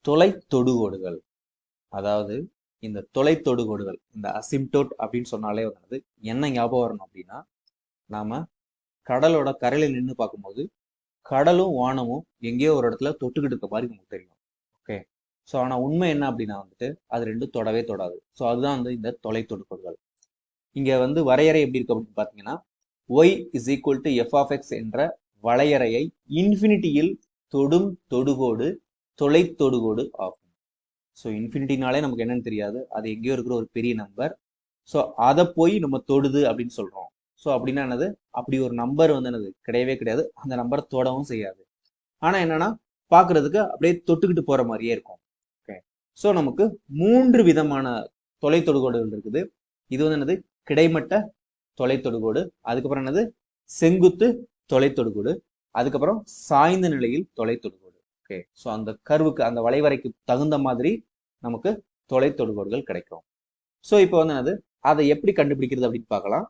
தொலை தொடுகோடுகள். அதாவது இந்த தொலை தொடுகோடுகள், இந்த அசிம்டோட் அப்படின்னு சொன்னாலே வந்து என்ன ஞாபகம் வரணும் அப்படின்னா, நாம கடலோட கரையில நின்று பார்க்கும்போது கடலும் வானமும் எங்கேயோ ஒரு இடத்துல தொட்டுக்கிட்டு இருக்க மாதிரி நமக்கு தெரியும். ஓகே. ஸோ ஆனா உண்மை என்ன அப்படின்னா வந்துட்டு அது ரெண்டும் தொடவே தொடாது. ஸோ அதுதான் வந்து இந்த தொலை தொடுகோடுகள். இங்க வந்து வரையறை எப்படி இருக்கு அப்படின்னு பாத்தீங்கன்னா, y is equal to f of x என்ற வளையறையை இன்ஃபினிட்டியில் தொடும் தொடுகோடு தொலை தொடுகோடு ஆகும். ஸோ இன்ஃபினிட்டினாலே நமக்கு என்னன்னு தெரியாது, அது எங்கேயோ இருக்கிற ஒரு பெரிய நம்பர். ஸோ அதை போய் நம்ம தொடுது அப்படின்னு சொல்றோம். ஸோ அப்படின்னா என்னது, அப்படி ஒரு நம்பர் வந்து என்னது கிடையவே கிடையாது, அந்த நம்பரை தொடவும் செய்யாது. ஆனா என்னன்னா பாக்குறதுக்கு அப்படியே தொட்டுக்கிட்டு போற மாதிரியே இருக்கும். ஓகே. ஸோ நமக்கு 3 விதமான தொலை தொடுகோடுகள் இருக்குது. இது வந்து என்னது கிடைமட்ட தொலை தொடுகோடு, அதுக்கப்புறம் என்னது செங்குத்து தொலை தொடுகோடு, அதுக்கப்புறம் சாய்ந்த நிலையில் தொலை தொடுகோடு. ஓகே. ஸோ அந்த கர்வுக்கு, அந்த வளைவரைக்கு தகுந்த மாதிரி நமக்கு தொலை தொடுகோடுகள் கிடைக்கும். ஸோ இப்போ வந்து என்னது அதை எப்படி கண்டுபிடிக்கிறது அப்படின்னு பார்க்கலாம்.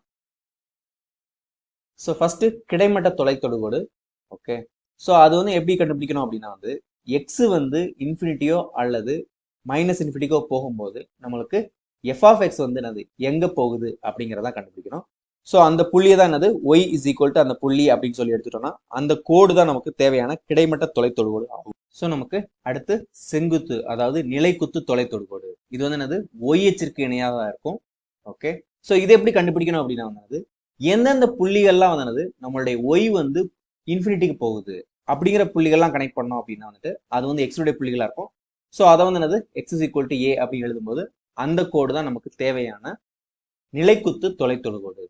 ஸோ ஃபர்ஸ்ட் கிடைமட்ட தொலை தொடுகோடு. ஓகே. ஸோ அது வந்து எப்படி கண்டுபிடிக்கணும் அப்படின்னா வந்து எக்ஸ் வந்து இன்ஃபினிட்டியோ அல்லது மைனஸ் இன்ஃபினிட்டிக்கோ போகும்போது நம்மளுக்கு எஃப் ஆஃப் எக்ஸ் வந்து என்னது எங்க போகுது அப்படிங்கிறத கண்டுபிடிக்கணும். ஸோ அந்த புள்ளியை தான் என்னது ஒய் இஸ் ஈக்குவல் டு அந்த புள்ளி அப்படின்னு சொல்லி எடுத்துட்டோம்னா அந்த கோடு தான் நமக்கு தேவையான கிடைமட்ட தொலை தொடுகோடு ஆகும். ஸோ நமக்கு அடுத்து செங்குத்து, அதாவது நிலைக்குத்து தொலை தொடுகோடு. இது வந்து என்னது ஒய்ஹெச்சிற்கு இணையாக இருக்கும். ஓகே. ஸோ இதை எப்படி கண்டுபிடிக்கணும் அப்படின்னா வந்து எந்தெந்த புள்ளிகள்லாம் வந்து நம்மளுடைய ஒய் வந்து இன்ஃபினிட்டிக்கு போகுது அப்படிங்கிற புள்ளிகள்லாம் கனெக்ட் பண்ணோம் அப்படின்னா வந்துட்டு அது வந்து எக்ஸுடைய புள்ளிகளா இருக்கும். ஸோ அதை வந்து என்னது எக்ஸ் இஸ் ஈக்குவல் டு ஏ அப்படின்னு எழுதும்போது அந்த கோடு தான் நமக்கு தேவையான நிலைக்குத்து தொலை தொடுகோடு.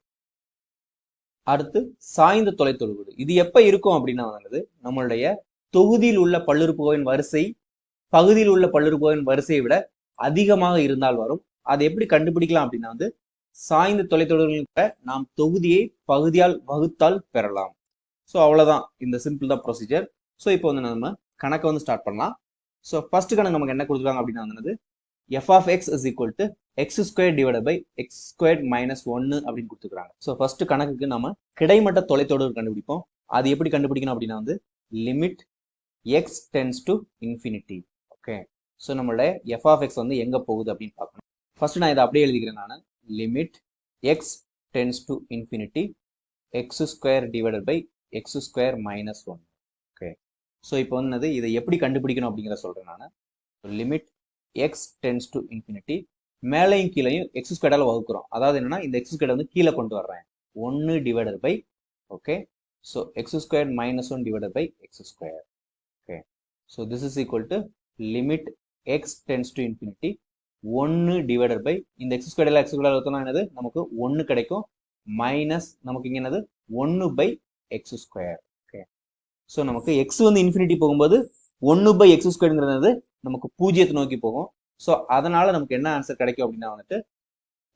அடுத்து சாய்ந்த தொலை தொடுகோடு. இது எப்ப இருக்கும் அப்படின்னா வந்து நம்மளுடைய தொகுதியில் உள்ள பல்லுறுப்புக்கோவின் வரிசை பகுதியில் உள்ள பல்லுறுப்புக்கோவின் வரிசையை விட அதிகமாக இருந்தால் வரும். அதை எப்படி கண்டுபிடிக்கலாம் அப்படின்னா வந்து சாய்ந்த தொலை தொடுகோடுகளை நாம் தொகுதியை பகுதியால் வகுத்தால் பெறலாம். ஸோ அவ்வளோதான், இந்த சிம்பிள் தான் ப்ரொசீஜர். ஸோ இப்போ வந்து நம்ம கணக்கை வந்து ஸ்டார்ட் பண்ணலாம். ஸோ ஃபர்ஸ்ட் கணக்கு நமக்கு என்ன கொடுத்துருக்காங்க அப்படின்னா வந்து f of x is equal to x square divide by x square minus 1 அப்படின்னு கொடுத்துருக்காங்க. ஸோ ஃபர்ஸ்ட் கணக்குக்கு நம்ம கிடைமட்ட தொலைத்தொடர் கண்டுபிடிப்போம். அது எப்படி கண்டுபிடிக்கணும் அப்படின்னா வந்து limit X tends to infinity. Okay. So நம்மளோட எஃப் ஆஃப் எக்ஸ் வந்து எங்க போகுது அப்படின்னு பார்க்கணும். ஃபர்ஸ்ட் நான் இதை அப்படியே எழுதிக்கிறேன். நான் limit X tends to infinity x square divided by x square minus 1. Okay. So இப்போ வந்து இதை எப்படி கண்டுபிடிக்கணும் அப்படிங்கிற சொல்றேன். நான் limit X tends to infinity, மேலையும் கீழையும் எக்ஸ் ஸ்கொயரால் வகுக்கிறோம். அதாவது என்னன்னா இந்த எக்ஸ் ஸ்கொயர் வந்து கீழே கொண்டு வர்றேன், 1 divided by okay. So X square minus 1 divided by x square. Okay. So this is equal to limit X tends to infinity 1 divided by இந்த எக்ஸ் ஸ்கொயர் எக்ஸ் ஸ்கொயர் வகுத்தோம்னா என்னது நமக்கு 1 கிடைக்கும், மைனஸ் நமக்கு இங்கே என்னது 1 by x square. Okay. So நமக்கு x வந்து இன்ஃபினிட்டி போகும்போது 1 பை எக்ஸ் ஸ்கொயர்ங்கிறது நமக்கு பூஜ்ஜியத்தை நோக்கி போகும். ஸோ அதனால நமக்கு என்ன ஆன்சர் கிடைக்கும் அப்படின்னா வந்துட்டு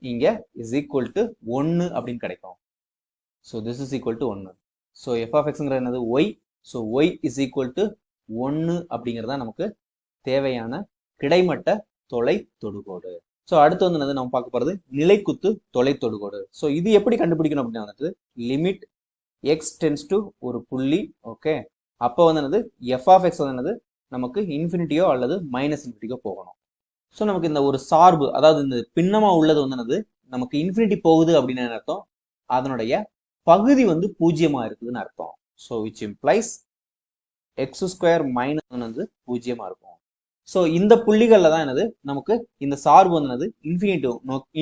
இங்க இஸ் ஈக்குவல் டு 1 அப்படின்னு கிடைக்கும். So this is equal to 1. So F of எக்ஸ்ங்கிறது என்னது Y. So Y is equal to 1 அப்படிங்கிறது தான் நமக்கு தேவையான கிடைமட்ட தொலை தொடுகோடு. ஸோ அடுத்து வந்து என்னது நம்ம பார்க்க போறது நிலைக்குத்து தொலை தொடுகோடு. ஸோ இது எப்படி கண்டுபிடிக்கணும் அப்படின்னா வந்துட்டு லிமிட் எக்ஸ் டென்ஸ் டு ஒரு புள்ளி. ஓகே. அப்போ வந்து என்னது எஃப் ஆஃப் எக்ஸ் வந்து என்னது நமக்கு இன்ஃபினிட்டியோ அல்லது மைனஸ் இன்ஃபினிட்டியோ போகணும். ஸோ நமக்கு இந்த ஒரு சார்பு, அதாவது இந்த பின்னமா உள்ளது வந்து என்னது நமக்கு இன்ஃபினிட்டி போகுது அப்படின்னு அர்த்தம், அதனுடைய பகுதி வந்து பூஜ்ஜியமா இருக்குதுன்னு அர்த்தம். So which implies X square minus வந்து பூஜ்ஜியமா இருக்கும். ஸோ இந்த புள்ளிகள்ல தான் என்னது நமக்கு இந்த சார்பு வந்து என்னது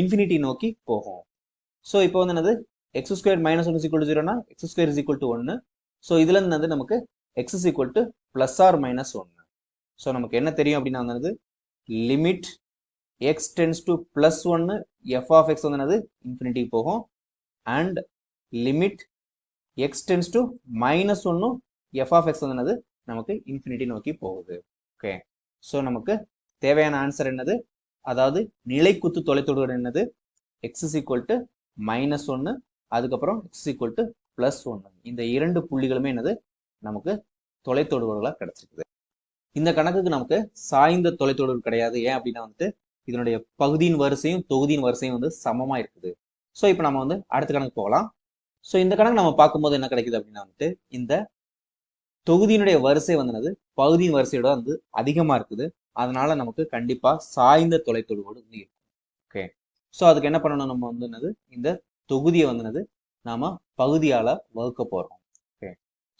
இன்ஃபினிட்டி நோக்கி போகும். ஸோ இப்போ வந்து என்னது X square minus 1 is equal to 0னா X square is equal to 1. So இதுல இருந்து வந்து நமக்கு X is equal to plus or minus 1. So நமக்கு என்ன தெரியும் அப்படின்னா வந்து limit X tends to plus 1 F of X வந்து என்னது இன்ஃபினிட்டிக்கு போகும், and limit X tends to minus 1 F of X வந்து என்னது நமக்கு இன்ஃபினிட்டி நோக்கி போகுது. ஓகே. ஸோ நமக்கு தேவையான ஆன்சர் என்னது, அதாவது நிலைக்குத்து தொலைத்தொடுகோடு என்னது X is equal to minus 1, அதுக்கப்புறம் எக்ஸ் ஈக்குவல் டு பிளஸ் 1. இந்த இரண்டு புள்ளிகளுமே என்னது நமக்கு தொலைத்தொடுகோடுகளாக கிடைச்சிருக்குது. இந்த கணக்குக்கு நமக்கு சாய்ந்த தொலைத்தொடர்பு கிடையாது. ஏன் அப்படின்னா வந்துட்டு இதனுடைய பகுதியின் வரிசையும் தொகுதியின் வரிசையும் வந்து சமமா இருக்குது. ஸோ இப்போ நம்ம வந்து அடுத்த கணக்கு போகலாம். ஸோ இந்த கணக்கு நம்ம பார்க்கும்போது என்ன கிடைக்குது அப்படின்னா வந்துட்டு இந்த தொகுதியினுடைய வரிசை வந்து பகுதியின் வரிசையோட வந்து அதிகமா இருக்குது. அதனால நமக்கு கண்டிப்பா சாய்ந்த தொலைத்தொடுகோடு வந்து இருக்கும். ஓகே, ஸோ அதுக்கு என்ன பண்ணணும், நம்ம வந்து என்னது இந்த தொகுதியை வந்து என்னது நாம பகுதியால வகுக்க போறோம். ஓகே,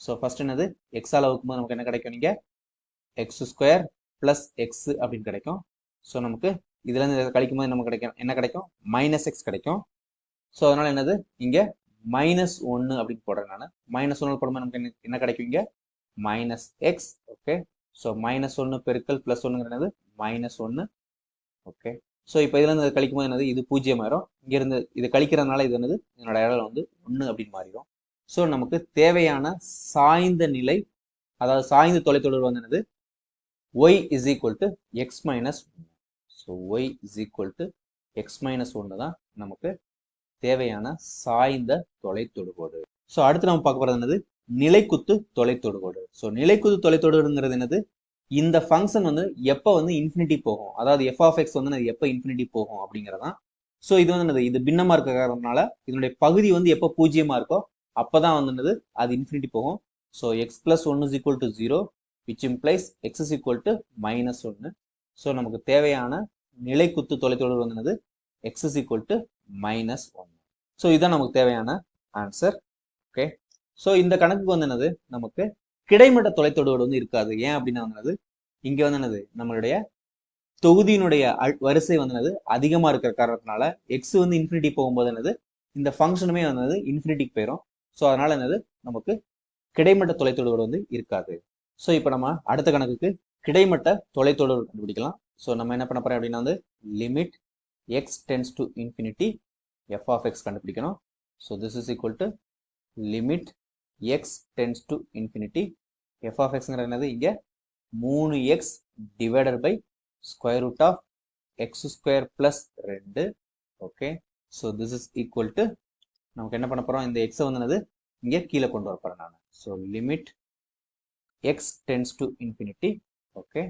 ஸோ ஃபர்ஸ்ட் என்னது எக்ஸால வகுக்கும்போது நமக்கு என்ன கிடைக்கும், நீங்க எக்ஸ் ஸ்கொயர் பிளஸ் எக்ஸ் அப்படின்னு கிடைக்கும். ஸோ நமக்கு இதுல இருந்து கழிக்கும் போது நமக்கு கிடைக்கும் என்ன கிடைக்கும், மைனஸ் எக்ஸ் கிடைக்கும். ஸோ அதனால என்னது இங்க -1 அப்படின்னு போடுறேன் நான். -1 போடும்போது நமக்கு என்ன கிடைக்கும், இங்க -x. ஓகே, ஸோ -1 பெருக்கல் +1 என்னது -1. ஓகே, ஸோ இப்போ இதுல இருந்து கழிக்கும் போது என்னது இது 0 ஆயிரும். இங்க இருந்து இது கழிக்கிறதுனால இது என்னது என்னோட இடம் வந்து 1 அப்படின்னு மாறிடும். ஸோ நமக்கு தேவையான சாய்ந்த நிலை, அதாவது சாய்ந்த தொலைத்தொடர்பு வந்து என்னது y is equal to x minus 1. So y is equal to x minus 1 தான் நமக்கு தேவையான சாய்ந்த தொலைத்தொடுகோடு. ஸோ அடுத்து நம்ம பார்க்க போறது என்னது நிலைக்குத்து தொலைத்தொடுகோடு. ஸோ நிலைக்குத்து தொலைத்தொடுங்கிறது என்னது, இந்த ஃபங்க்ஷன் வந்து எப்போ வந்து இன்ஃபினிட்டி போகும், அதாவது f of x வந்து எப்போ இன்ஃபினிட்டி போகும் அப்படிங்கிறதான். ஸோ இது வந்து என்னது இது பின்னமா இருக்கிறதுனால இதனுடைய பகுதி வந்து எப்போ 0 இருக்கோ அப்பதான் வந்து என்னது அது இன்ஃபினிட்டி போகும். So x plus 1 is equal to 0 which implies x is equal to -1. So நமக்கு தேவையான நிலைக்குத்து தொலைத்தொடர்பு வந்து என்னது x is equal to -1. So இதுதான் நமக்கு தேவையான ஆன்சர். ஓகே, ஸோ இந்த கணக்குக்கு வந்து என்னது நமக்கு கிடைமட்ட தொலைத்தொடர்பு வந்து இருக்காது. ஏன் அப்படின்னா வந்து இங்க வந்து என்னது நம்மளுடைய தொகுதியினுடைய வரிசை வந்து என்னது அதிகமா இருக்கிற காரணத்தினால எக்ஸ் வந்து இன்ஃபினிட்டி போகும்போது என்னது இந்த ஃபங்க்ஷனுமே வந்து இன்ஃபினிட்டிக்கு போயிடும். ஸோ அதனால என்னது நமக்கு கிடைமட்ட தொலைத்தொடர்பு வந்து இருக்காது. ஸோ இப்போ நம்ம அடுத்த கணக்குக்கு கிடைமட்ட தொலைத்தொடர்பு கண்டுபிடிக்கலாம். ஸோ நம்ம என்ன பண்ண போறோம் அப்படின்னா வந்து limit X tends to infinity F of X கண்டுபிடிக்கணும். So this is equal to limit X tends to infinity F of எக்ஸ்ங்கிறது என்னது இங்கே 3x divided by square root of X square plus 2. Okay, so this is equal to நமக்கு என்ன பண்ண போறோம், இந்த எக்ஸை வந்து என்னது இங்கே கீழே கொண்டு வர போறேன் நான். So limit X tends to infinity. Okay,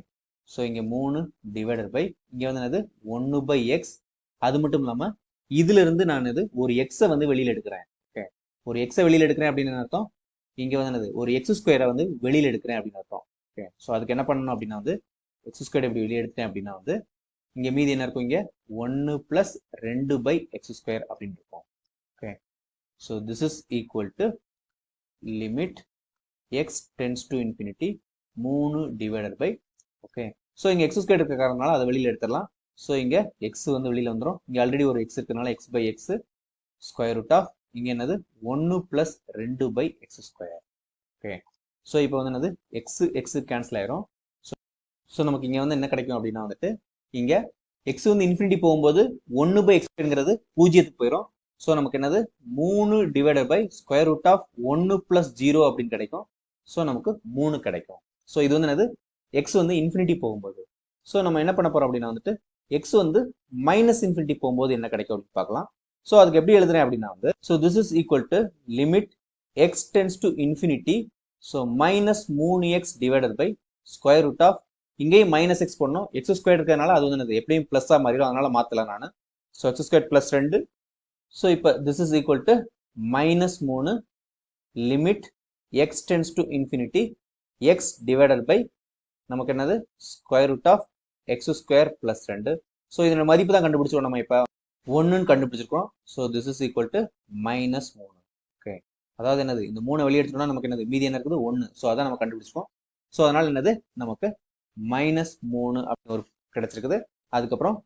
so இங்கே 3 டிவைடட் பை இங்கே வந்து என்னது 1 பை எக்ஸ். அது மட்டும் இல்லாமல் இதுல இருந்து நான் இது ஒரு எக்ஸை வந்து வெளியில் எடுக்கிறேன். ஓகே, ஒரு எக்ஸை வெளியில் எடுக்கிறேன் அப்படின்னு அர்த்தம் இங்கே வந்து என்னது ஒரு எக்ஸ் ஸ்கொயரை வந்து வெளியில் எடுக்கிறேன் அப்படின்னு அர்த்தம். ஓகே, ஸோ அதுக்கு என்ன பண்ணணும் அப்படின்னா வந்து எக்ஸ் ஸ்கொயர் எப்படி வெளியே எடுத்தேன் அப்படின்னா வந்து இங்கே மீதி என்ன இருக்கும், இங்கே 1 + 2 பை எக்ஸ் ஸ்கொயர் அப்படின்னு இருக்கும். Okay, so this is equal to limit X tends to infinity 3 divided by. Okay, so இங்கே எக்ஸ் ஸ்கொயர் இருக்க காரணனால அதை வெளியில் எடுத்துடலாம். ஸோ இங்கே எக்ஸ் வந்து வெளியில் வந்துடும். இங்கே ஆல்ரெடி ஒரு எக்ஸ் இருக்கிறதுனால x by x square root of இங்கே என்னது 1 + 2 by x square. Okay, so இப்போ வந்து என்னது எக்ஸ் கேன்சல் ஆயிரும். ஸோ நமக்கு இங்கே வந்து என்ன கிடைக்கும் அப்படின்னா வந்துட்டு இங்கே எக்ஸ் வந்து இன்ஃபினிட்டி போகும்போது 1 பை எக்ஸ்ங்கிறது 0க்கு போயிடும். ஸோ நமக்கு என்னது 3 divided by square root of 1 + 0 அப்படின்னு கிடைக்கும். ஸோ நமக்கு 3 கிடைக்கும். ஸோ இது வந்து என்னது எக்ஸ் வந்து இன்ஃபினிட்டி போகும்போது. ஸோ நம்ம என்ன பண்ண போறோம் அப்படின்னா வந்துட்டு எக்ஸ் வந்து -∞ போகும்போது என்ன கிடைக்கும் அப்படின்னு பார்க்கலாம். ஸோ அதுக்கு எப்படி எழுதுறேன் அப்படின்னா வந்து so this is equal to limit X tends to infinity. So -3x divided by square root of இங்கேயும் -x போடணும். எக்ஸ் ஸ்கொயர் இருக்கிறதுனால அது வந்து எப்படியும் பிளஸ்ஸா மாறிடும், அதனால மாத்தல நான். So X square plus 2. So இப்போ this is equal to -3 limit X tends to infinity X divided by நமக்கு என்னது square root of X square plus 2. So இதோட மதிப்பு தான் கண்டுபிடிச்சிருக்கோம் நம்ம இப்போ 1ன்னு கண்டுபிடிச்சிருக்கோம். So this is equal to -3. Okay, அதாவது என்னது இந்த 3 வெளியே எடுத்துட்டோம்னா நமக்கு என்னது மீதி என்ன இருக்குது 1. ஸோ அதான் நம்ம கண்டுபிடிச்சிருக்கோம். ஸோ அதனால என்னது நமக்கு -3 அப்படின்னு ஒரு கிடைச்சிருக்குது. அதுக்கப்புறம்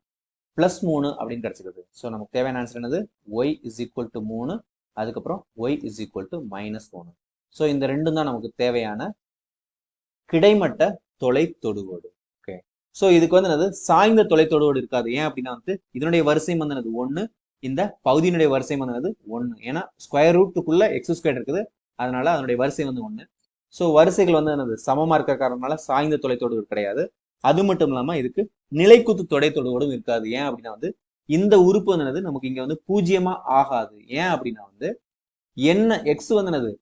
+3 அப்படின்னு கிடைச்சிருக்குது. ஸோ நமக்கு தேவையான ஆன்சர் என்னது y is equal to 3, அதுக்கப்புறம் y is equal to -3. So இந்த ரெண்டும் தான் நமக்கு தேவையான கிடைமட்ட தொலைத்தொடுகோடு. ஓகே, ஸோ இதுக்கு வந்து என்னது சாய்ந்த தொலைத்தொடுகோடு இருக்காது. ஏன் அப்படின்னா வந்து இதனுடைய வரிசை வந்து என்னது 1, இந்த பகுதியினுடைய வரிசை வந்து என்னது 1. ஏன்னா ஸ்கொயர் ரூட்டுக்குள்ள எக்ஸ் ஸ்கொயர் இருக்குது, அதனால அதனுடைய வரிசை வந்து 1. ஸோ வரிசைகள் வந்து என்னது சமமா இருக்கிற காரணனால சாய்ந்த தொலைத்தொடுகோடு கிடையாது. அது மட்டும் இல்லாம இதுக்கு நிலைக்குத்து தொலைத்தொடுகோடும் இருக்காது. ஏன் அப்படின்னா வந்து இந்த உறுப்பு வந்து என்னது நமக்கு இங்க வந்து 0 ஆகாது. ஏன் அப்படின்னா வந்து என்ன எக்ஸ் வந்து என்னது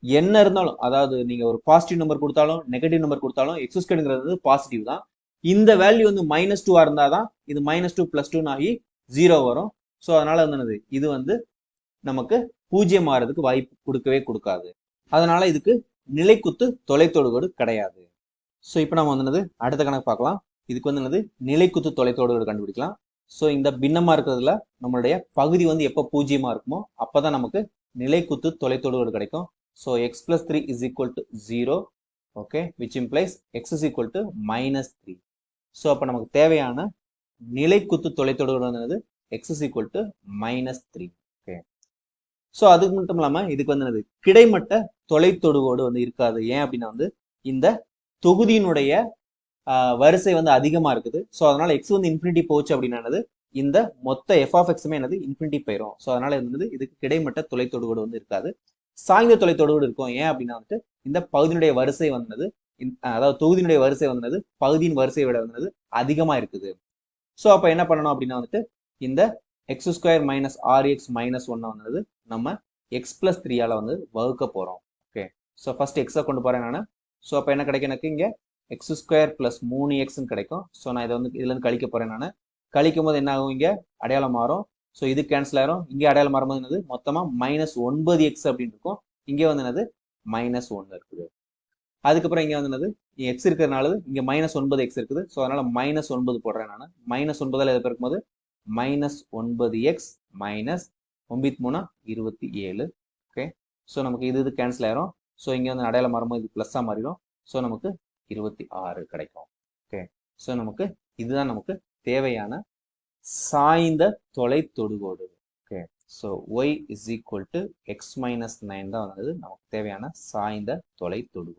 என்ன இருந்தாலும், அதாவது நீங்க ஒரு பாசிட்டிவ் நம்பர் கொடுத்தாலும் நெகட்டிவ் நம்பர் கொடுத்தாலும் எக்ஸ் ஸ்கொயர்ங்கிறது பாசிட்டிவ் தான். இந்த வேல்யூ வந்து -2 இருந்தாதான் இது -2 + 2 ஆகி 0 வரும். ஸோ அதனால வந்து என்னது இது வந்து நமக்கு 0 ஆகிறதுக்கு வாய்ப்பு கொடுக்கவே கொடுக்காது. அதனால இதுக்கு நிலைக்குத்து தொலைத்தொடுகோடு கிடையாது. ஸோ இப்போ நம்ம வந்து அடுத்த கணக்கு பார்க்கலாம். இதுக்கு வந்து என்னது நிலைக்குத்து தொலைத்தொடுகோடு கண்டுபிடிக்கலாம். ஸோ இந்த பின்னமா இருக்கிறதுல நம்மளுடைய பகுதி வந்து எப்போ பூஜ்ஜியமா இருக்குமோ அப்பதான் நமக்கு நிலைக்குத்து தொலைத்தொடுகோடு கிடைக்கும். So x plus 3 is equal to 0, okay, which implies x is equal to -3. So அப்போ நமக்கு தேவையான நிலைக்குத்து தொலைத்தொடுகோடு வந்து x is equal to -3. Okay, so அதுக்கு மட்டும் இல்லாம இதுக்கு வந்து என்னது கிடைமட்ட தொலைத்தொடுகோடு வந்து இருக்காது. ஏன் அப்படின்னா வந்து இந்த தொகுதியினுடைய வரிசை வந்து அதிகமா இருக்குது. ஸோ அதனால எக்ஸ் வந்து இன்ஃபினிட்டி போச்சு அப்படின்னா இந்த மொத்த எஃப் ஆஃப் எக்ஸுமே என்னது இன்ஃபினிட்டி போயிடும். ஸோ அதனால வந்து இதுக்கு கிடைமட்ட தொலைத்தொடுகோடு வந்து இருக்காது, சாய்ந்த தொலைத்தொடுகோடு இருக்கும். ஏன் அப்படின்னா வந்துட்டு இந்த பகுதியினுடைய வரிசை வந்தது, அதாவது தொகுதியினுடைய வரிசை வந்தது பகுதியின் வரிசையை விட வந்தது அதிகமா இருக்குது. ஸோ அப்போ என்ன பண்ணணும் அப்படின்னா வந்துட்டு இந்த x square minus or x minus ஒன்னை வந்தது நம்ம எக்ஸ் பிளஸ் 3ஆல வந்து வகுக்க போறோம். ஓகே, ஸோ ஃபர்ஸ்ட் எக்ஸை கொண்டு போறேன் நான். ஸோ அப்போ என்ன கிடைக்கும் எனக்கு இங்கே எக்ஸ் ஸ்கொயர் பிளஸ் 3x கிடைக்கும். ஸோ நான் இதை வந்து இதுல இருந்து கழிக்க போறேன். நான் கழிக்கும் போது என்ன ஆகும், இங்க அடையாளம் மாறும். ஸோ இது கேன்சல் ஆயிரும். இங்கே அடையாளம் மாறும்போது என்னது மொத்தமா -9x அப்படின்னு இருக்கும். இங்கே வந்து என்னது -1 இருக்குது. அதுக்கப்புறம் இங்க வந்து என்னது எக்ஸ் இருக்கிறதுனால இங்க -9x இருக்குது. ஸோ அதனால -9 போடுறேன் நான். -9 இதை பெருக்கும்போது -9x மைனஸ் 9 27. ஓகே, ஸோ நமக்கு இது கேன்சல் ஆயிரும். ஸோ இங்க வந்து அடையாளம் மாறும்போது இது பிளஸ்ஸா மாறிடும். ஸோ நமக்கு 26 கிடைக்கும். ஓகே, ஸோ நமக்கு இதுதான் நமக்கு தேவையான சாய்ந்த தொலைத்தொடுகோடு. Okay, so y is equal to x minus 9 தான் வந்து நமக்கு தேவையான சாய்ந்த தொலைத்தொடுகோடு.